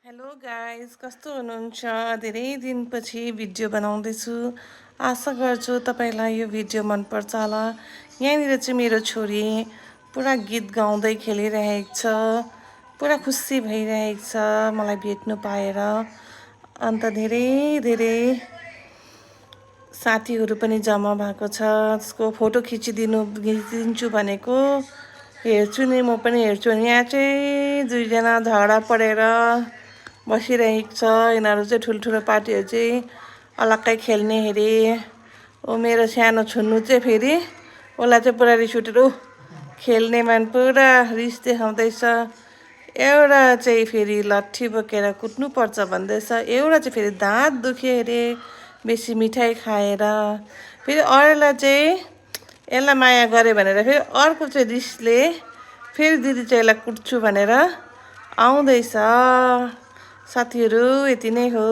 Hello guys, कस्तो हुनुहुन्छ? धेरै दिनपछि भिडियो बनाउँदैछु। आशा गर्छु तपाईँलाई यो भिडियो मनपर्छ होला। यहाँनिर चाहिँ मेरो छोरी पुरा गीत गाउँदै खेलिरहेको छ। पुरा खुसी भइरहेको छ मलाई भेट्नु पाएर। अन्त धेरै धेरै साथीहरू पनि जम्मा भएको छ। त्यसको फोटो खिचिदिन्छु भनेको। हेर्छु नि, म पनि हेर्छु। यहाँ चाहिँ दुईजना झगडा परेर बसिरहेको छ। यिनीहरू चाहिँ ठुल्ठुलो पार्टीहरू चाहिँ अलग्गै खेल्ने अरे। मेरो सानो छुन्नु चाहिँ फेरि उसलाई चाहिँ पुरा रिस उठेर खेल्ने मान पुरा रिस देखाउँदैछ। एउटा चाहिँ फेरि लट्ठी बोकेर कुट्नुपर्छ भन्दैछ। एउटा चाहिँ फेरि दाँत दुख्यो अरे बेसी मिठाई खाएर। फेरि अरूलाई चाहिँ यसलाई माया गऱ्यो भनेर फेरि अर्को चाहिँ रिसले फेरि दिदी चाहिँ यसलाई कुट्छु भनेर आउँदैछ। साथीहरू यति नै हो।